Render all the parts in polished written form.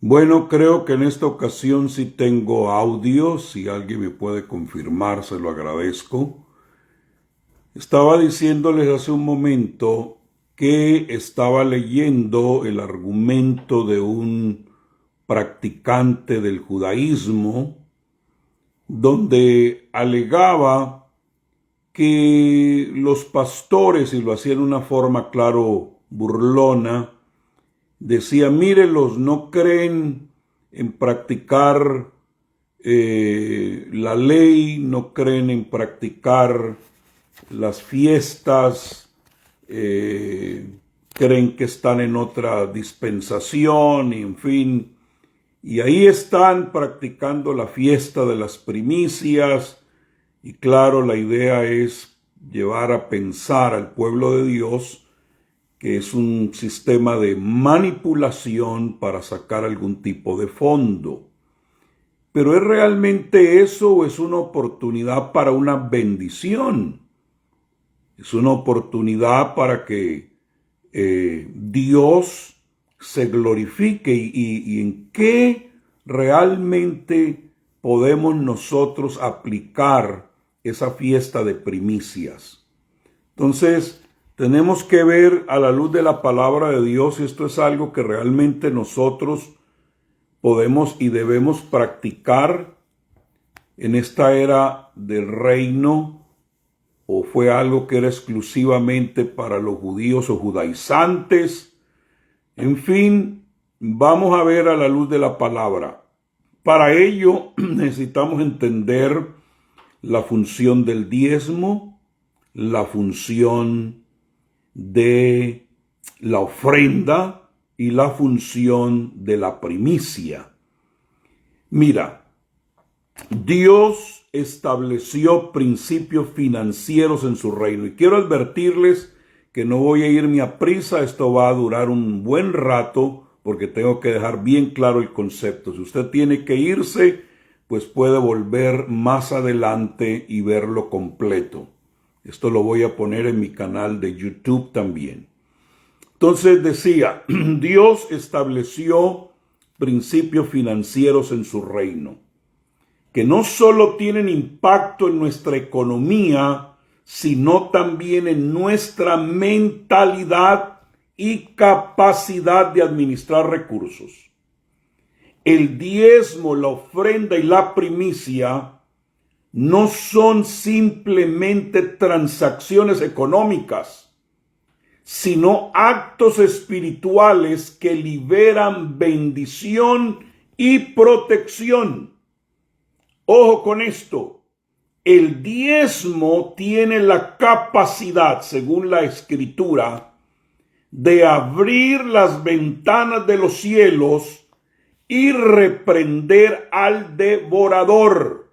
Bueno, creo que en esta ocasión sí tengo audio. Si alguien me puede confirmar, se lo agradezco. Estaba diciéndoles hace un momento que estaba leyendo el argumento de un practicante del judaísmo, donde alegaba que los pastores, y lo hacía en una forma, claro, burlona, decía: mírelos, no creen en practicar la ley, no creen en practicar las fiestas, creen que están en otra dispensación, y en fin, y ahí están practicando la fiesta de las primicias. Y claro, la idea es llevar a pensar al pueblo de Dios que es un sistema de manipulación para sacar algún tipo de fondo. Pero ¿es realmente eso o es una oportunidad para una bendición? Es una oportunidad para que Dios se glorifique y en qué realmente podemos nosotros aplicar esa fiesta de primicias. Entonces, tenemos que ver a la luz de la palabra de Dios si esto es algo que realmente nosotros podemos y debemos practicar en esta era del reino, o fue algo que era exclusivamente para los judíos o judaizantes. En fin, vamos a ver a la luz de la palabra. Para ello necesitamos entender la función del diezmo, la función de la ofrenda y la función de la primicia. Mira, Dios estableció principios financieros en su reino, y quiero advertirles que no voy a irme a prisa. Esto va a durar un buen rato porque tengo que dejar bien claro el concepto. Si usted tiene que irse, pues puede volver más adelante y verlo completo. Esto lo voy a poner en mi canal de YouTube también. Entonces decía, Dios estableció principios financieros en su reino, que no solo tienen impacto en nuestra economía, sino también en nuestra mentalidad y capacidad de administrar recursos. El diezmo, la ofrenda y la primicia no son simplemente transacciones económicas, sino actos espirituales que liberan bendición y protección. Ojo con esto, el diezmo tiene la capacidad, según la Escritura, de abrir las ventanas de los cielos y reprender al devorador.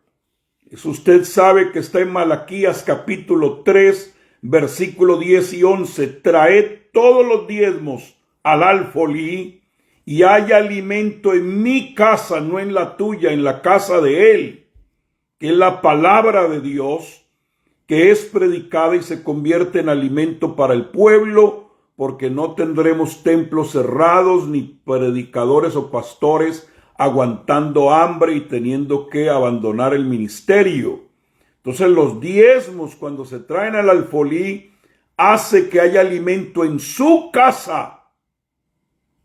Eso usted sabe que está en Malaquías capítulo 3, versículo 10 y 11. Traed todos los diezmos al alfolí, y haya alimento en mi casa, no en la tuya, en la casa de él, que es la palabra de Dios, que es predicada y se convierte en alimento para el pueblo, porque no tendremos templos cerrados ni predicadores o pastores aguantando hambre y teniendo que abandonar el ministerio. Entonces los diezmos, cuando se traen al alfolí, hace que haya alimento en su casa.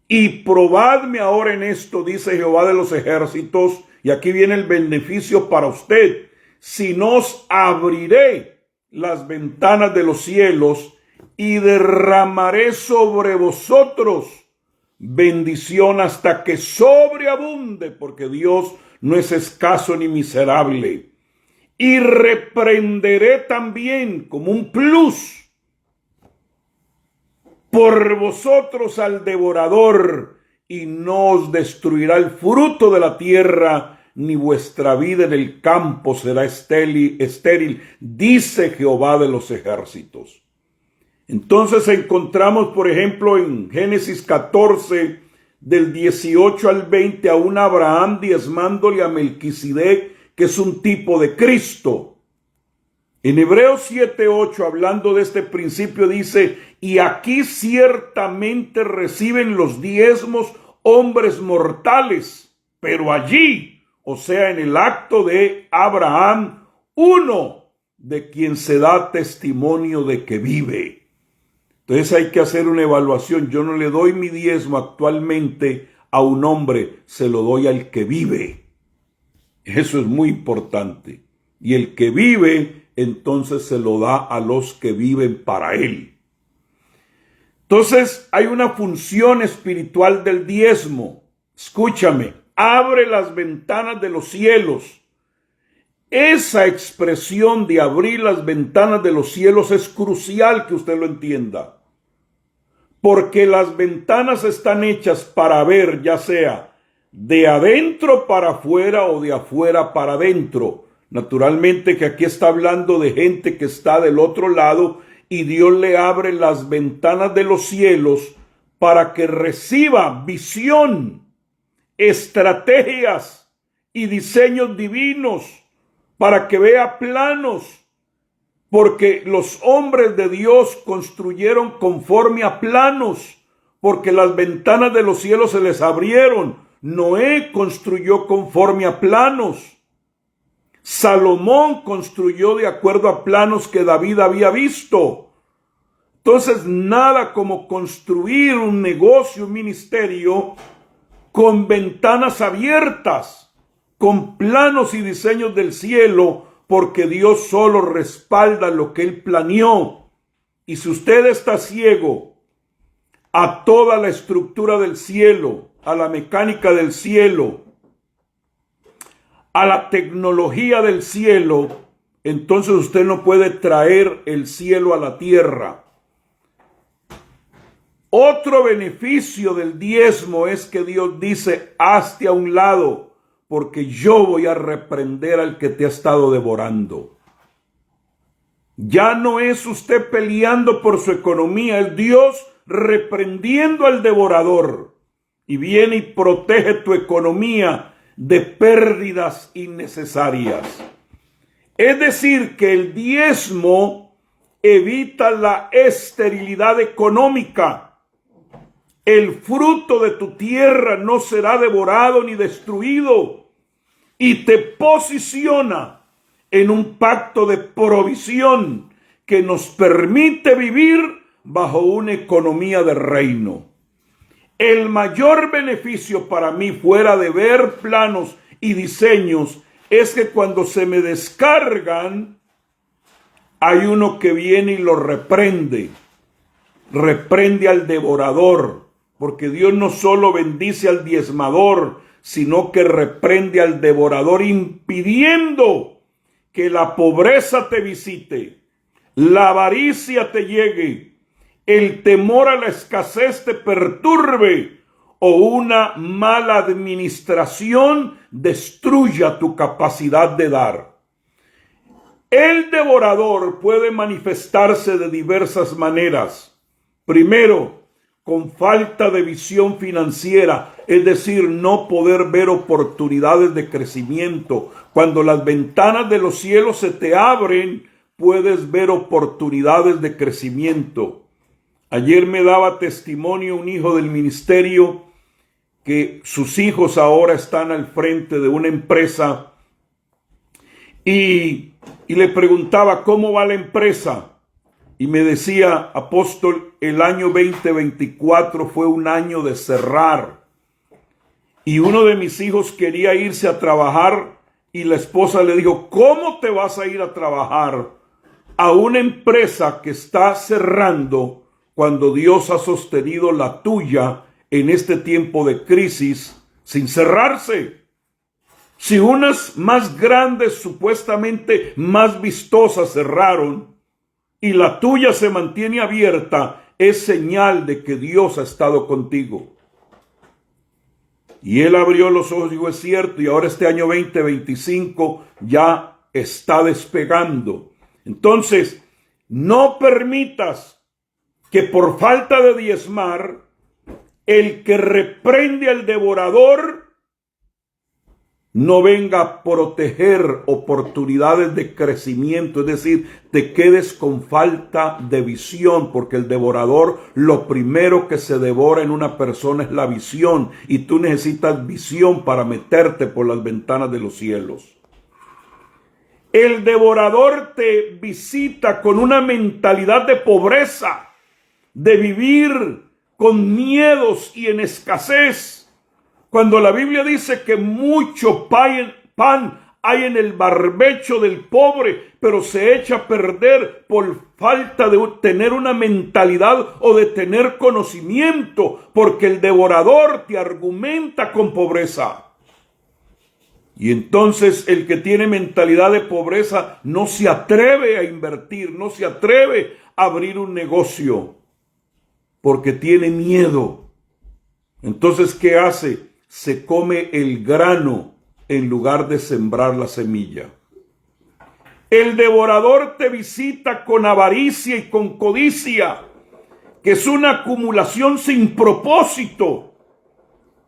Y probadme ahora en esto, dice Jehová de los ejércitos, y aquí viene el beneficio para usted: si no os abriré las ventanas de los cielos y derramaré sobre vosotros bendición hasta que sobreabunde, porque Dios no es escaso ni miserable. Y reprenderé también, como un plus, por vosotros al devorador, y no os destruirá el fruto de la tierra, ni vuestra vida en el campo será estéril, dice Jehová de los ejércitos. Entonces encontramos, por ejemplo, en Génesis 14, del 18 al 20, a un Abraham diezmándole a Melquisedec, que es un tipo de Cristo. En Hebreos 7:8, hablando de este principio, dice: y aquí ciertamente reciben los diezmos hombres mortales, pero allí, o sea, en el acto de Abraham, uno de quien se da testimonio de que vive. Entonces hay que hacer una evaluación. Yo no le doy mi diezmo actualmente a un hombre, se lo doy al que vive. Eso es muy importante. Y el que vive, entonces se lo da a los que viven para él. Entonces hay una función espiritual del diezmo. Escúchame, abre las ventanas de los cielos. Esa expresión de abrir las ventanas de los cielos es crucial que usted lo entienda. Porque las ventanas están hechas para ver, ya sea de adentro para afuera o de afuera para adentro. Naturalmente que aquí está hablando de gente que está del otro lado y Dios le abre las ventanas de los cielos para que reciba visión, estrategias y diseños divinos, para que vea planos. Porque los hombres de Dios construyeron conforme a planos, porque las ventanas de los cielos se les abrieron. Noé construyó conforme a planos. Salomón construyó de acuerdo a planos que David había visto. Entonces, nada como construir un negocio, un ministerio con ventanas abiertas, con planos y diseños del cielo, porque Dios solo respalda lo que Él planeó. Y si usted está ciego a toda la estructura del cielo, a la mecánica del cielo, a la tecnología del cielo, entonces usted no puede traer el cielo a la tierra. Otro beneficio del diezmo es que Dios dice: hazte a un lado, porque yo voy a reprender al que te ha estado devorando. Ya no es usted peleando por su economía, es Dios reprendiendo al devorador. Y viene y protege tu economía de pérdidas innecesarias. Es decir, que el diezmo evita la esterilidad económica. El fruto de tu tierra no será devorado ni destruido, y te posiciona en un pacto de provisión que nos permite vivir bajo una economía de reino. El mayor beneficio para mí, fuera de ver planos y diseños, es que cuando se me descargan, hay uno que viene y lo reprende al devorador, porque Dios no solo bendice al diezmador, sino que reprende al devorador, impidiendo que la pobreza te visite, la avaricia te llegue, el temor a la escasez te perturbe, o una mala administración destruya tu capacidad de dar. El devorador puede manifestarse de diversas maneras. Primero, con falta de visión financiera, es decir, no poder ver oportunidades de crecimiento. Cuando las ventanas de los cielos se te abren, puedes ver oportunidades de crecimiento. Ayer me daba testimonio un hijo del ministerio que sus hijos ahora están al frente de una empresa y le preguntaba: ¿cómo va la empresa? Y me decía: apóstol, el año 2024 fue un año de cerrar. Y uno de mis hijos quería irse a trabajar y la esposa le dijo: ¿cómo te vas a ir a trabajar a una empresa que está cerrando cuando Dios ha sostenido la tuya en este tiempo de crisis sin cerrarse? Si unas más grandes, supuestamente más vistosas, cerraron y la tuya se mantiene abierta, es señal de que Dios ha estado contigo. Y él abrió los ojos y dijo: es cierto, y ahora este año 2025 ya está despegando. Entonces, no permitas que por falta de diezmar, el que reprende al devorador no venga a proteger oportunidades de crecimiento, es decir, te quedes con falta de visión, porque el devorador lo primero que se devora en una persona es la visión, y tú necesitas visión para meterte por las ventanas de los cielos. El devorador te visita con una mentalidad de pobreza, de vivir con miedos y en escasez. Cuando la Biblia dice que mucho pan hay en el barbecho del pobre, pero se echa a perder por falta de tener una mentalidad o de tener conocimiento, porque el devorador te argumenta con pobreza. Y entonces el que tiene mentalidad de pobreza no se atreve a invertir, no se atreve a abrir un negocio, porque tiene miedo. Entonces, ¿qué hace? Se come el grano en lugar de sembrar la semilla. El devorador te visita con avaricia y con codicia, que es una acumulación sin propósito,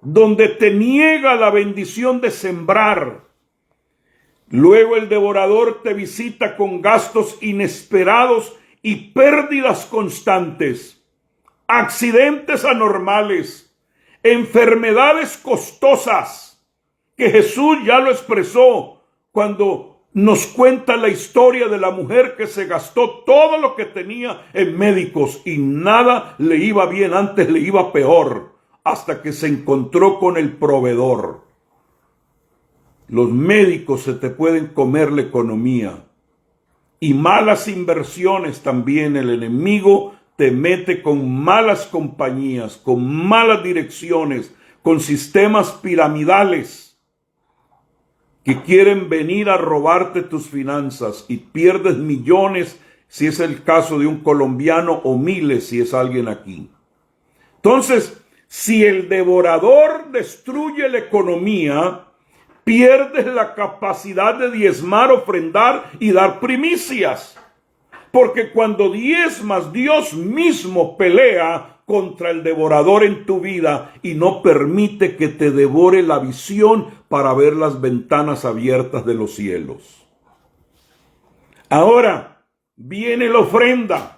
donde te niega la bendición de sembrar. Luego el devorador te visita con gastos inesperados y pérdidas constantes, accidentes anormales, enfermedades costosas, que Jesús ya lo expresó cuando nos cuenta la historia de la mujer que se gastó todo lo que tenía en médicos y nada le iba bien, antes le iba peor, hasta que se encontró con el proveedor. Los médicos se te pueden comer la economía, y malas inversiones también. El enemigo te mete con malas compañías, con malas direcciones, con sistemas piramidales que quieren venir a robarte tus finanzas, y pierdes millones si es el caso de un colombiano, o miles si es alguien aquí. Entonces, si el devorador destruye la economía, pierdes la capacidad de diezmar, ofrendar y dar primicias. Porque cuando diezmas, Dios mismo pelea contra el devorador en tu vida y no permite que te devore la visión para ver las ventanas abiertas de los cielos. Ahora viene la ofrenda.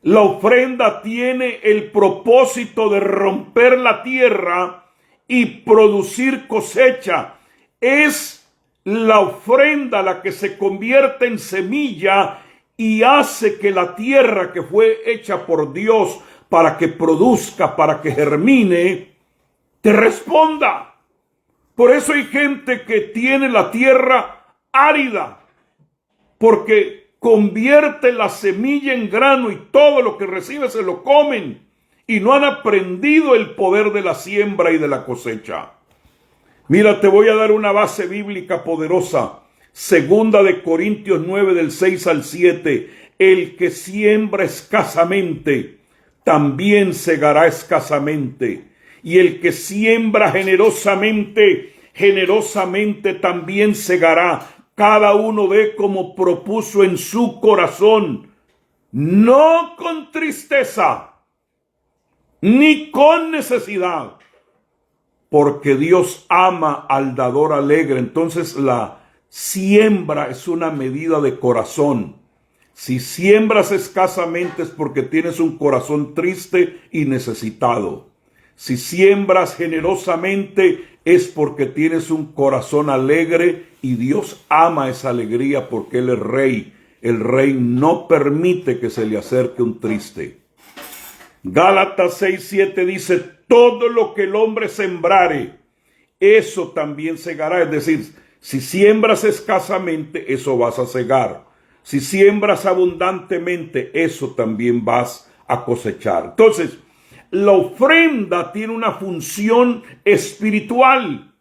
La ofrenda tiene el propósito de romper la tierra y producir cosecha. Es la ofrenda la que se convierte en semilla y hace que la tierra que fue hecha por Dios para que produzca, para que germine, te responda. Por eso hay gente que tiene la tierra árida, porque convierte la semilla en grano y todo lo que recibe se lo comen, y no han aprendido el poder de la siembra y de la cosecha. Mira, te voy a dar una base bíblica poderosa. Segunda de Corintios 9 del 6 al 7. El que siembra escasamente, también segará escasamente. Y el que siembra generosamente, generosamente también segará. Cada uno dé como propuso en su corazón, no con tristeza, ni con necesidad, porque Dios ama al dador alegre. Entonces la siembra es una medida de corazón. Si siembras escasamente es porque tienes un corazón triste y necesitado. Si siembras generosamente es porque tienes un corazón alegre y Dios ama esa alegría porque Él es rey. El rey no permite que se le acerque un triste. Gálatas 6:7 dice: todo lo que el hombre sembrare, eso también segará. Es decir, si siembras escasamente, eso vas a segar. Si siembras abundantemente, eso también vas a cosechar. Entonces, la ofrenda tiene una función espiritual,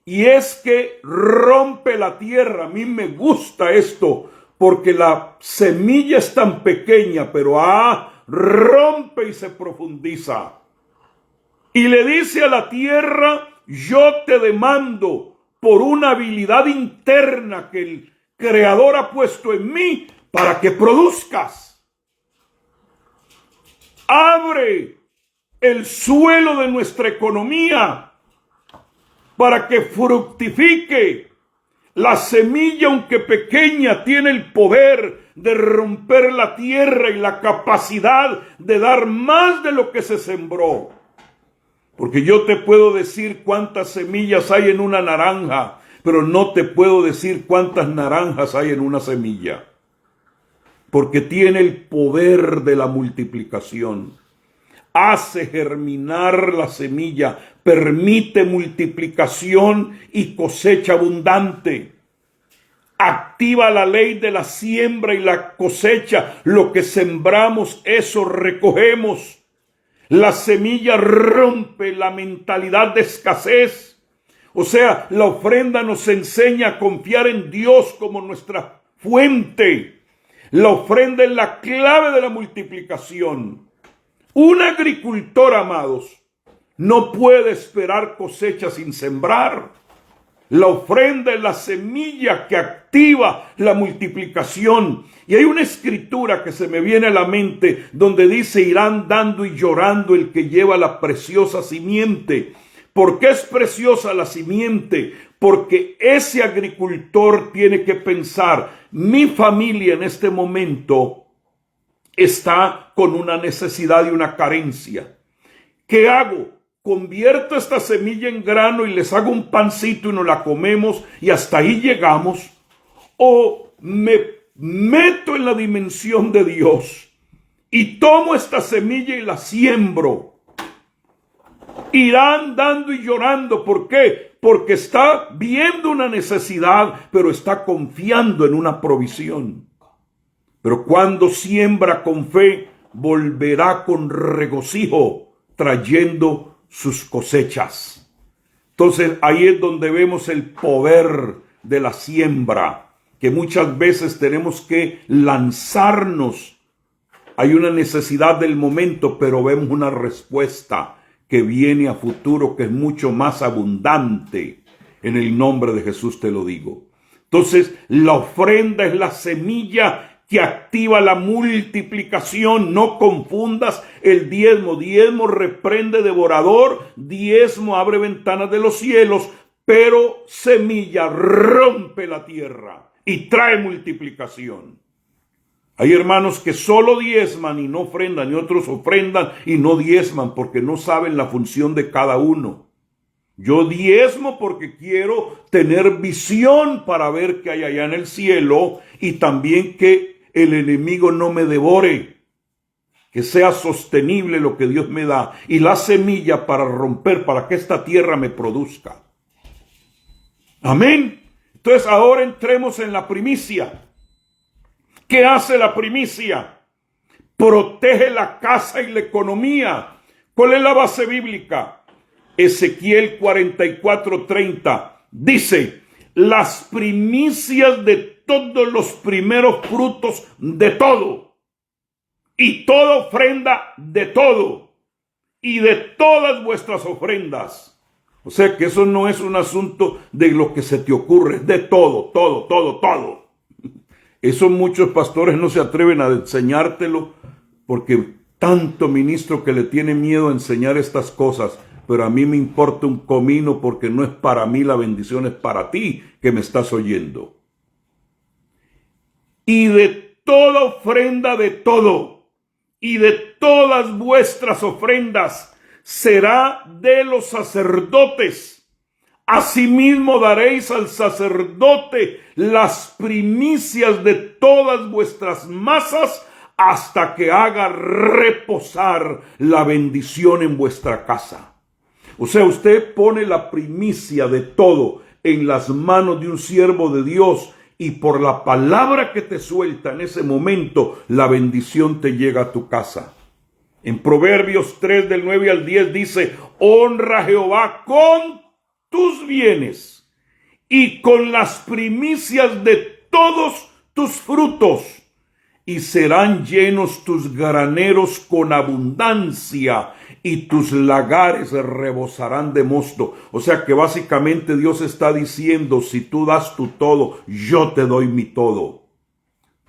y es que rompe la tierra. A mí me gusta esto, porque la semilla es tan pequeña, pero rompe y se profundiza. Y le dice a la tierra: yo te demando por una habilidad interna que el Creador ha puesto en mí para que produzcas. Abre el suelo de nuestra economía. para que fructifique. La semilla, aunque pequeña, tiene el poder de romper la tierra y la capacidad de dar más de lo que se sembró. Porque yo te puedo decir cuántas semillas hay en una naranja, pero no te puedo decir cuántas naranjas hay en una semilla. Porque tiene el poder de la multiplicación. Hace germinar la semilla, permite multiplicación y cosecha abundante. Activa la ley de la siembra y la cosecha. Lo que sembramos, eso recogemos. La semilla rompe la mentalidad de escasez. O sea, la ofrenda nos enseña a confiar en Dios como nuestra fuente. La ofrenda es la clave de la multiplicación. Un agricultor, amados, no puede esperar cosecha sin sembrar. La ofrenda es la semilla que activa la multiplicación. Y hay una escritura que se me viene a la mente donde dice: irán dando y llorando el que lleva la preciosa simiente. ¿Por qué es preciosa la simiente? Porque ese agricultor tiene que pensar: mi familia en este momento está con una necesidad y una carencia. ¿Qué hago? ¿Convierto esta semilla en grano y les hago un pancito y nos la comemos y hasta ahí llegamos? ¿O me meto en la dimensión de Dios y tomo esta semilla y la siembro? Irán dando y llorando. ¿Por qué? Porque está viendo una necesidad, pero está confiando en una provisión. Pero cuando siembra con fe, volverá con regocijo, trayendo sus cosechas. Entonces ahí es donde vemos el poder de la siembra, que muchas veces tenemos que lanzarnos. Hay una necesidad del momento, pero vemos una respuesta que viene a futuro, que es mucho más abundante. En el nombre de Jesús te lo digo. Entonces, la ofrenda es la semilla que activa la multiplicación. No confundas el diezmo. Diezmo reprende devorador, diezmo abre ventanas de los cielos, pero semilla rompe la tierra y trae multiplicación. Hay hermanos que solo diezman y no ofrendan, y otros ofrendan y no diezman porque no saben la función de cada uno. Yo diezmo porque quiero tener visión para ver qué hay allá en el cielo, y también que el enemigo no me devore, que sea sostenible lo que Dios me da, y la semilla para romper, para que esta tierra me produzca. Amén. Entonces ahora entremos en la primicia. ¿Qué hace la primicia? Protege la casa y la economía. ¿Cuál es la base bíblica? Ezequiel 44:30 dice: las primicias de todos los primeros frutos de todo, y toda ofrenda de todo, y de todas vuestras ofrendas. O sea que eso no es un asunto de lo que se te ocurre, es de todo, todo, todo, todo. Eso muchos pastores no se atreven a enseñártelo porque tanto ministro que le tiene miedo a enseñar estas cosas. Pero a mí me importa un comino, porque no es para mí la bendición, es para ti que me estás oyendo. Y de toda ofrenda de todo, y de todas vuestras ofrendas, será de los sacerdotes. Asimismo daréis al sacerdote las primicias de todas vuestras masas, hasta que haga reposar la bendición en vuestra casa. O sea, usted pone la primicia de todo en las manos de un siervo de Dios, y por la palabra que te suelta en ese momento, la bendición te llega a tu casa. En Proverbios 3 del 9 al 10 dice: honra a Jehová con tus bienes y con las primicias de todos tus frutos, y serán llenos tus graneros con abundancia, y tus lagares rebosarán de mosto. O sea que básicamente Dios está diciendo: si tú das tu todo, yo te doy mi todo.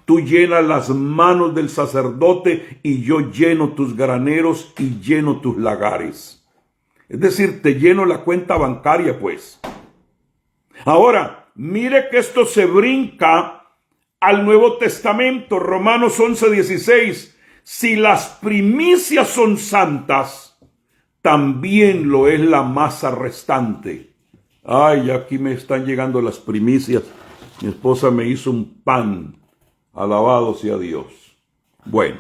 Tú llenas las manos del sacerdote y yo lleno tus graneros y lleno tus lagares. Es decir, te lleno la cuenta bancaria, pues. Ahora, mire que esto se brinca al Nuevo Testamento, Romanos 11:16. Si las primicias son santas, también lo es la masa restante. Ay, aquí me están llegando las primicias. Mi esposa me hizo un pan. Alabado sea Dios. Bueno.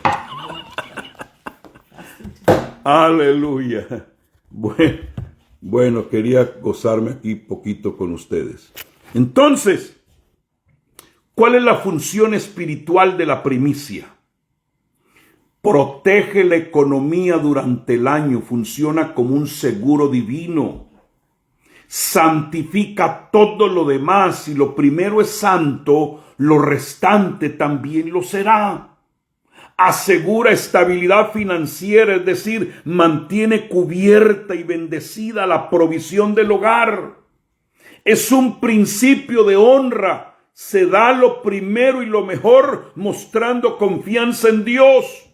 Aleluya. Bueno, quería gozarme aquí poquito con ustedes. Entonces, ¿cuál es la función espiritual de la primicia? Protege la economía durante el año, funciona como un seguro divino. Santifica todo lo demás. Si lo primero es santo, lo restante también lo será. Asegura estabilidad financiera, es decir, mantiene cubierta y bendecida la provisión del hogar. Es un principio de honra. Se da lo primero y lo mejor, mostrando confianza en Dios.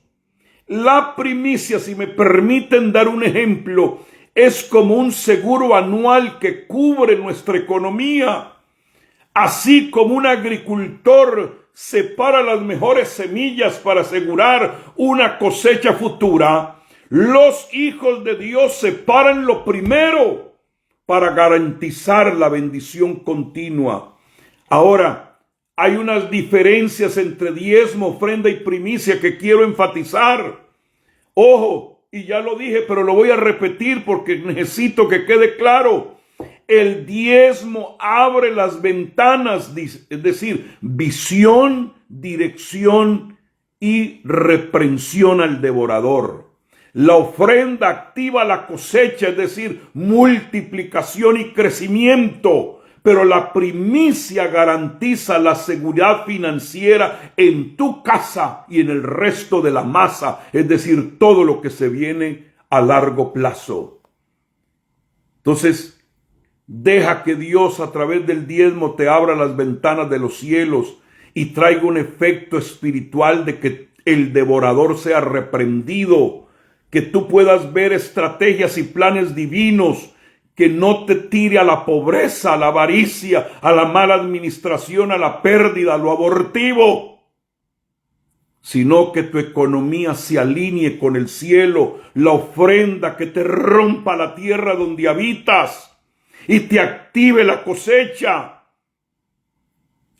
La primicia, si me permiten dar un ejemplo, es como un seguro anual que cubre nuestra economía. Así como un agricultor separa las mejores semillas para asegurar una cosecha futura, los hijos de Dios separan lo primero para garantizar la bendición continua. Ahora, hay unas diferencias entre diezmo, ofrenda y primicia que quiero enfatizar. Ojo, y ya lo dije, pero lo voy a repetir porque necesito que quede claro. El diezmo abre las ventanas, es decir, visión, dirección y reprensión al devorador. La ofrenda activa la cosecha, es decir, multiplicación y crecimiento. Pero la primicia garantiza la seguridad financiera en tu casa y en el resto de la masa, es decir, todo lo que se viene a largo plazo. Entonces, deja que Dios a través del diezmo te abra las ventanas de los cielos y traiga un efecto espiritual de que el devorador sea reprendido, que tú puedas ver estrategias y planes divinos, que no te tire a la pobreza, a la avaricia, a la mala administración, a la pérdida, a lo abortivo, sino que tu economía se alinee con el cielo, la ofrenda que te rompa la tierra donde habitas y te active la cosecha.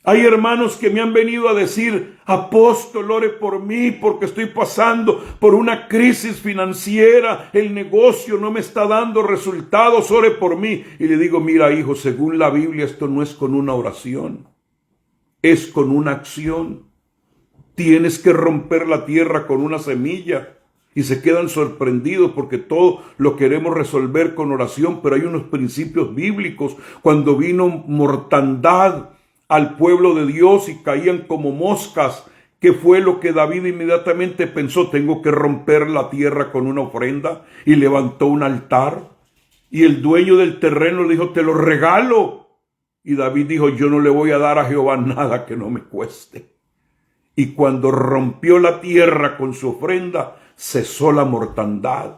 Hay hermanos que me han venido a decir: apóstol, ore por mí porque estoy pasando por una crisis financiera, el negocio no me está dando resultados, ore por mí. Y le digo: mira, hijo, según la Biblia esto no es con una oración, es con una acción. Tienes que romper la tierra con una semilla. Y se quedan sorprendidos porque todo lo queremos resolver con oración, pero hay unos principios bíblicos. Cuando vino mortandad al pueblo de Dios y caían como moscas, ¿qué fue lo que David inmediatamente pensó? Tengo que romper la tierra con una ofrenda, y levantó un altar. Y el dueño del terreno le dijo: te lo regalo. Y David dijo: yo no le voy a dar a Jehová nada que no me cueste. Y cuando rompió la tierra con su ofrenda, cesó la mortandad.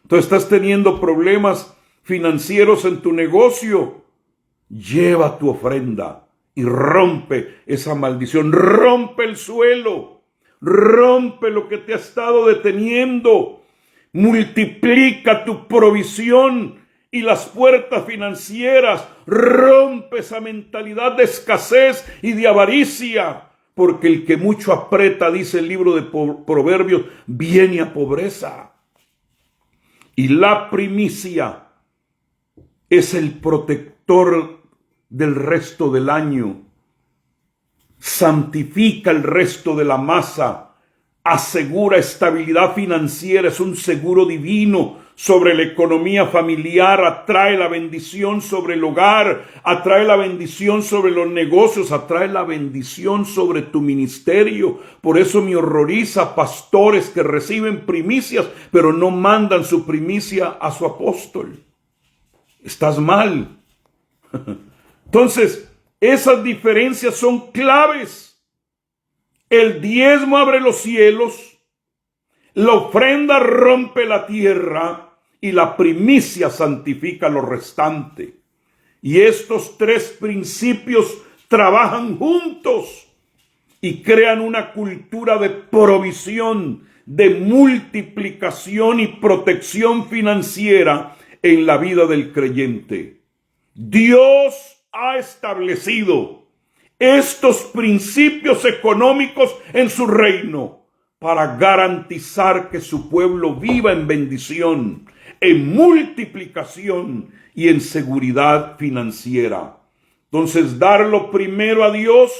Tú estás teniendo problemas financieros en tu negocio. Lleva tu ofrenda y rompe esa maldición. Rompe el suelo. Rompe lo que te ha estado deteniendo. Multiplica tu provisión y las puertas financieras. Rompe esa mentalidad de escasez y de avaricia. Porque el que mucho aprieta, dice el libro de Proverbios, viene a pobreza. Y la primicia es el protector del resto del año. Santifica el resto de la masa. Asegura estabilidad financiera, es un seguro divino sobre la economía familiar, atrae la bendición sobre el hogar, atrae la bendición sobre los negocios, atrae la bendición sobre tu ministerio. Por eso me horroriza pastores que reciben primicias, pero no mandan su primicia a su apóstol. Estás mal. Entonces, esas diferencias son claves. El diezmo abre los cielos, la ofrenda rompe la tierra y la primicia santifica lo restante. Y estos tres principios trabajan juntos y crean una cultura de provisión, de multiplicación y protección financiera en la vida del creyente. Dios ha establecido estos principios económicos en su reino para garantizar que su pueblo viva en bendición, en multiplicación y en seguridad financiera. Entonces, dar lo primero a Dios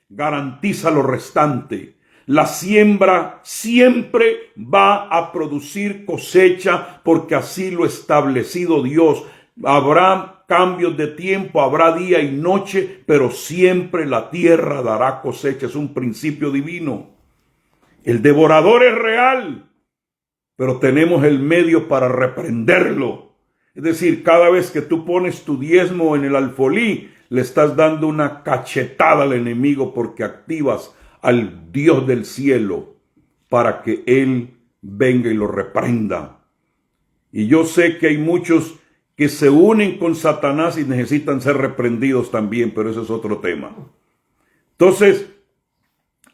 garantiza lo restante. La siembra siempre va a producir cosecha porque así lo ha establecido Dios. Habrá cambios de tiempo, habrá día y noche, pero siempre la tierra dará cosecha. Es un principio divino. El devorador es real, pero tenemos el medio para reprenderlo. Es decir, cada vez que tú pones tu diezmo en el alfolí, le estás dando una cachetada al enemigo porque activas al Dios del cielo para que Él venga y lo reprenda. Y yo sé que hay muchos que se unen con Satanás y necesitan ser reprendidos también, pero ese es otro tema. Entonces,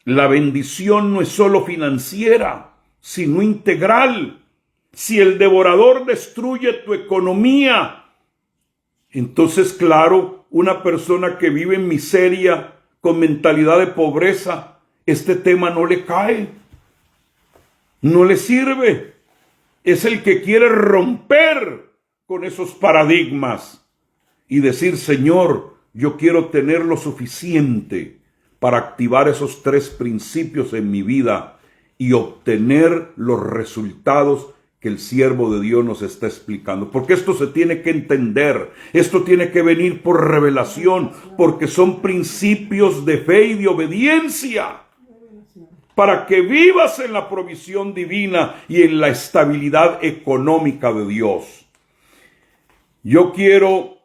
la bendición no es solo financiera, sino integral. Si el devorador destruye tu economía, entonces, claro, una persona que vive en miseria, con mentalidad de pobreza, este tema no le cae, no le sirve. Es el que quiere romper con esos paradigmas y decir, Señor, yo quiero tener lo suficiente para activar esos tres principios en mi vida y obtener los resultados que el siervo de Dios nos está explicando. Porque esto se tiene que entender, esto tiene que venir por revelación, porque son principios de fe y de obediencia, para que vivas en la provisión divina y en la estabilidad económica de Dios. Yo quiero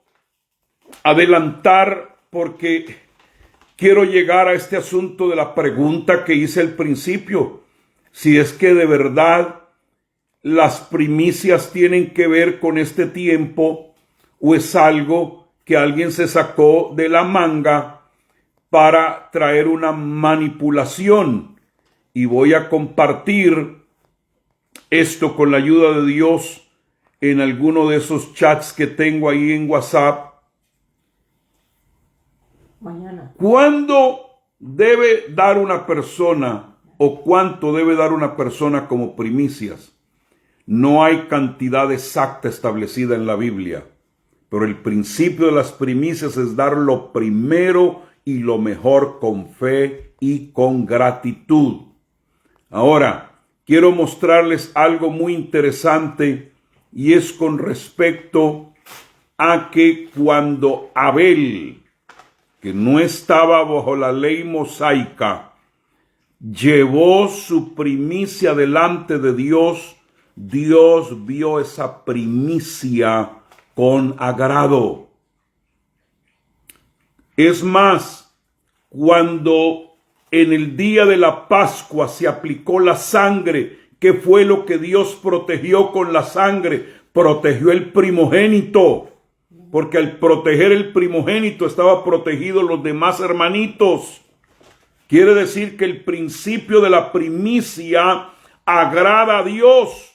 adelantar porque quiero llegar a este asunto de la pregunta que hice al principio, si es que de verdad las primicias tienen que ver con este tiempo o es algo que alguien se sacó de la manga para traer una manipulación. Y voy a compartir esto con la ayuda de Dios en alguno de esos chats que tengo ahí en WhatsApp. Mañana. ¿Cuándo debe dar una persona o cuánto debe dar una persona como primicias? No hay cantidad exacta establecida en la Biblia, pero el principio de las primicias es dar lo primero y lo mejor con fe y con gratitud. Ahora, quiero mostrarles algo muy interesante y es con respecto a que cuando Abel, que no estaba bajo la ley mosaica, llevó su primicia delante de Dios, Dios vio esa primicia con agrado. Es más, cuando en el día de la Pascua se aplicó la sangre, ¿qué fue lo que Dios protegió con la sangre? Protegió el primogénito, porque al proteger el primogénito estaba protegido los demás hermanitos. Quiere decir que el principio de la primicia agrada a Dios.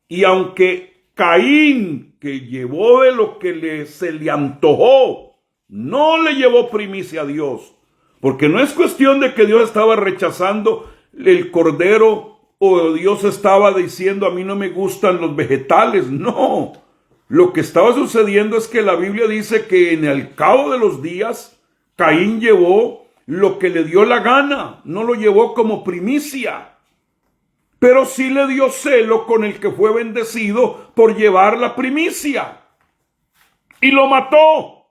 Y aunque Caín, que llevó de lo que se le antojó, no le llevó primicia a Dios, porque no es cuestión de que Dios estaba rechazando el cordero o Dios estaba diciendo a mí no me gustan los vegetales, no. Lo que estaba sucediendo es que la Biblia dice que en el cabo de los días Caín llevó lo que le dio la gana, no lo llevó como primicia. Pero sí le dio celo con el que fue bendecido por llevar la primicia. Y lo mató.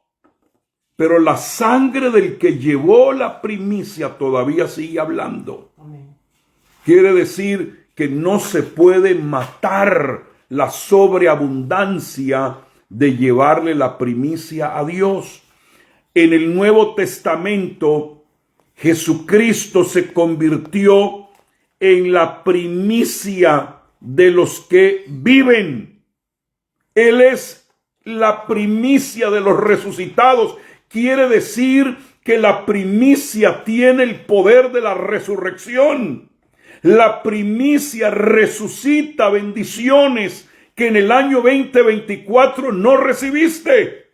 Pero la sangre del que llevó la primicia todavía sigue hablando. Amén. Quiere decir que no se puede matar la sobreabundancia de llevarle la primicia a Dios. En el Nuevo Testamento, Jesucristo se convirtió en la primicia de los que viven. Él es la primicia de los resucitados. Quiere decir que la primicia tiene el poder de la resurrección. La primicia resucita bendiciones que en el año 2024 no recibiste.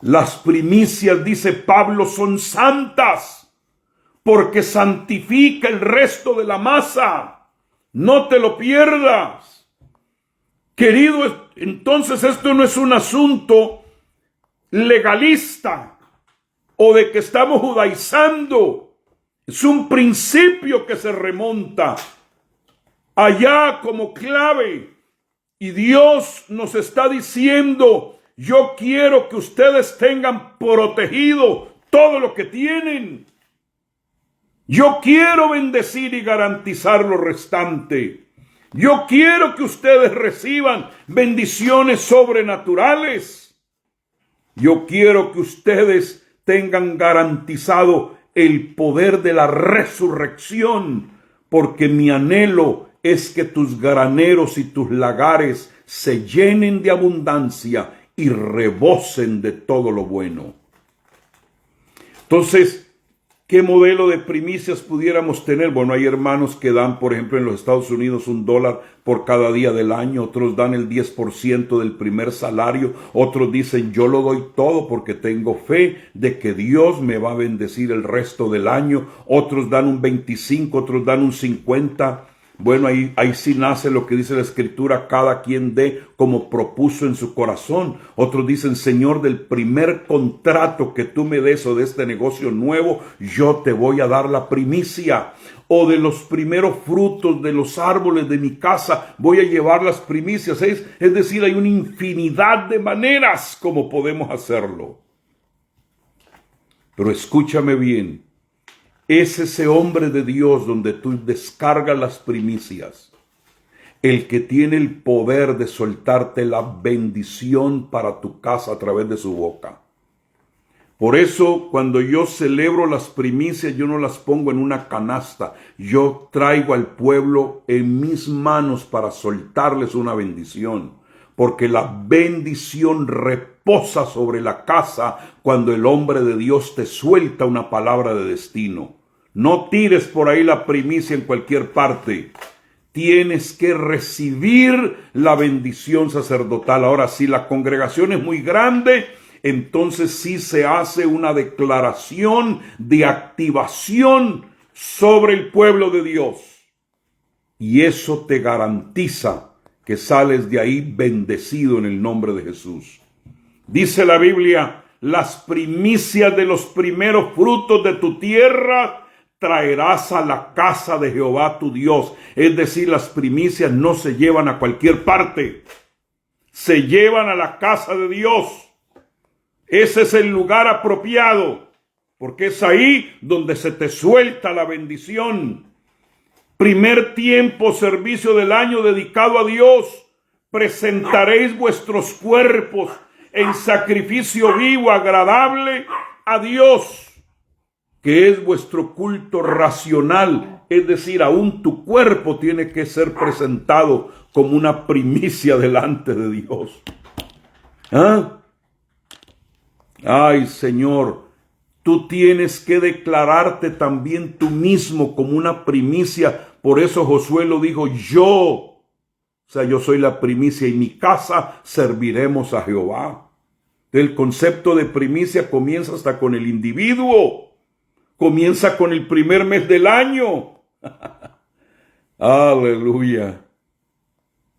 Las primicias, dice Pablo, son santas porque santifica el resto de la masa. No te lo pierdas. Querido, entonces esto no es un asunto legalista o de que estamos judaizando. Es un principio que se remonta allá como clave. Y Dios nos está diciendo: yo quiero que ustedes tengan protegido todo lo que tienen. Yo quiero bendecir y garantizar lo restante. Yo quiero que ustedes reciban bendiciones sobrenaturales. Yo quiero que ustedes tengan garantizado el poder de la resurrección, porque mi anhelo es que tus graneros y tus lagares se llenen de abundancia y rebosen de todo lo bueno. Entonces, ¿qué modelo de primicias pudiéramos tener? Bueno, hay hermanos que dan, por ejemplo, en los Estados Unidos $1 por cada día del año. Otros dan el 10% del primer salario. Otros dicen: yo lo doy todo porque tengo fe de que Dios me va a bendecir el resto del año. Otros dan un 25%, otros dan un 50%. Bueno, ahí sí nace lo que dice la Escritura: cada quien dé como propuso en su corazón. Otros dicen: Señor, del primer contrato que tú me des o de este negocio nuevo, yo te voy a dar la primicia. O de los primeros frutos de los árboles de mi casa, voy a llevar las primicias. Es decir, hay una infinidad de maneras como podemos hacerlo. Pero escúchame bien. Es ese hombre de Dios donde tú descargas las primicias, el que tiene el poder de soltarte la bendición para tu casa a través de su boca. Por eso, cuando yo celebro las primicias, yo no las pongo en una canasta. Yo traigo al pueblo en mis manos para soltarles una bendición. Porque la bendición reposa sobre la casa cuando el hombre de Dios te suelta una palabra de destino. No tires por ahí la primicia en cualquier parte. Tienes que recibir la bendición sacerdotal. Ahora, si la congregación es muy grande, entonces sí se hace una declaración de activación sobre el pueblo de Dios. Y eso te garantiza que sales de ahí bendecido en el nombre de Jesús. Dice la Biblia: las primicias de los primeros frutos de tu tierra traerás a la casa de Jehová tu Dios. Es decir, las primicias no se llevan a cualquier parte. Se llevan a la casa de Dios. Ese es el lugar apropiado, porque es ahí donde se te suelta la bendición. Primer tiempo, servicio del año dedicado a Dios. Presentaréis vuestros cuerpos en sacrificio vivo, agradable a Dios, que es vuestro culto racional. Es decir, aún tu cuerpo tiene que ser presentado como una primicia delante de Dios. Ay, Señor, tú tienes que declararte también tú mismo como una primicia. Por eso Josué lo dijo: yo soy la primicia, y mi casa serviremos a Jehová. El concepto de primicia comienza hasta con el individuo. Comienza con el primer mes del año. Aleluya.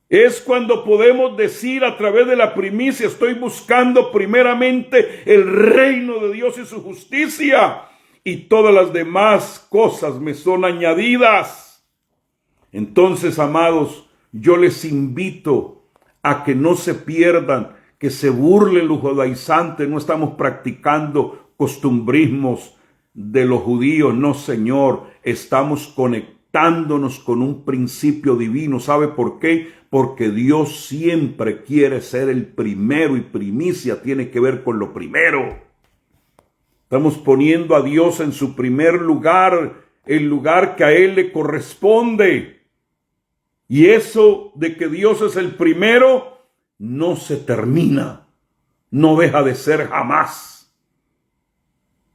Es cuando podemos decir a través de la primicia: estoy buscando primeramente el reino de Dios y su justicia, y todas las demás cosas me son añadidas. Entonces, amados, yo les invito a que no se pierdan, que se burlen los judaizantes. No estamos practicando costumbrismos de los judíos, no, Señor. Estamos conectándonos con un principio divino. ¿Sabe por qué? Porque Dios siempre quiere ser el primero, y primicia tiene que ver con lo primero. Estamos poniendo a Dios en su primer lugar, el lugar que a Él le corresponde. Y eso de que Dios es el primero no se termina, no deja de ser jamás.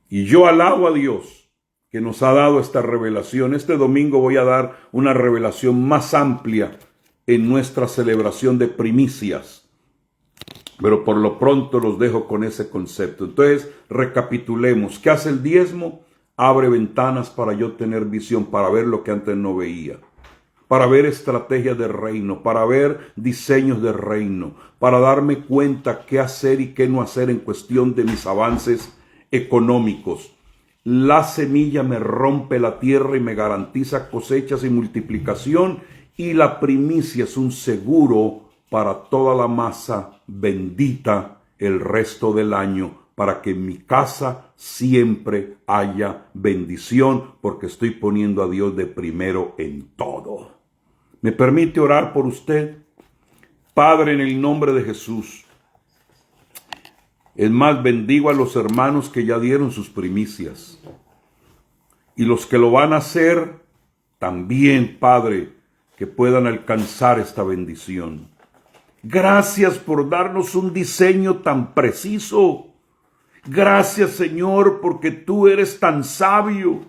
Y yo alabo a Dios que nos ha dado esta revelación. Este domingo voy a dar una revelación más amplia en nuestra celebración de primicias, pero por lo pronto los dejo con ese concepto. Entonces, recapitulemos. ¿Qué hace el diezmo? Abre ventanas para yo tener visión, para ver lo que antes no veía, para ver estrategias de reino, para ver diseños de reino, para darme cuenta qué hacer y qué no hacer en cuestión de mis avances económicos. La semilla me rompe la tierra y me garantiza cosechas y multiplicación, y la primicia es un seguro para toda la masa bendita el resto del año, para que en mi casa siempre haya bendición, porque estoy poniendo a Dios de primero en todo. ¿Me permite orar por usted? Padre, en el nombre de Jesús. Es más, bendigo a los hermanos que ya dieron sus primicias. Y los que lo van a hacer, también, Padre, que puedan alcanzar esta bendición. Gracias por darnos un diseño tan preciso. Gracias, Señor, porque tú eres tan sabio,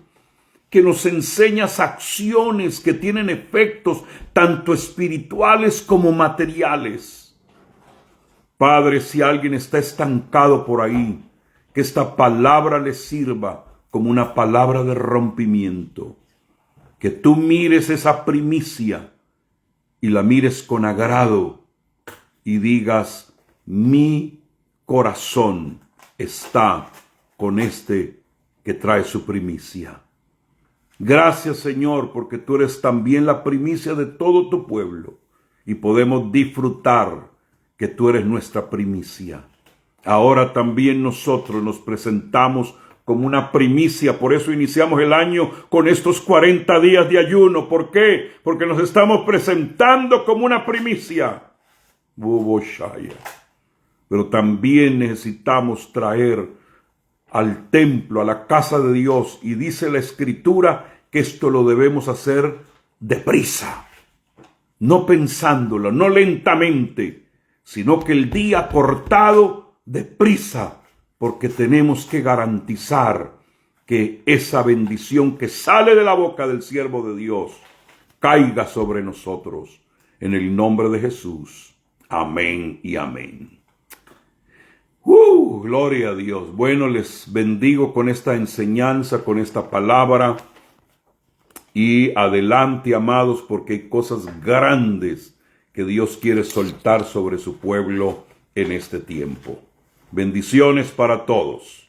que nos enseñas acciones que tienen efectos tanto espirituales como materiales. Padre, si alguien está estancado por ahí, que esta palabra le sirva como una palabra de rompimiento. Que tú mires esa primicia y la mires con agrado y digas, mi corazón está con este que trae su primicia. Gracias, Señor, porque tú eres también la primicia de todo tu pueblo y podemos disfrutar que tú eres nuestra primicia. Ahora también nosotros nos presentamos como una primicia, por eso iniciamos el año con estos 40 días de ayuno. ¿Por qué? Porque nos estamos presentando como una primicia. Pero también necesitamos traer al templo, a la casa de Dios, y dice la Escritura que esto lo debemos hacer deprisa, no pensándolo, no lentamente, sino que el día cortado deprisa, porque tenemos que garantizar que esa bendición que sale de la boca del siervo de Dios caiga sobre nosotros. En el nombre de Jesús. Amén y amén. Gloria a Dios. Bueno, les bendigo con esta enseñanza, con esta palabra. Y adelante, amados, porque hay cosas grandes que Dios quiere soltar sobre su pueblo en este tiempo. Bendiciones para todos.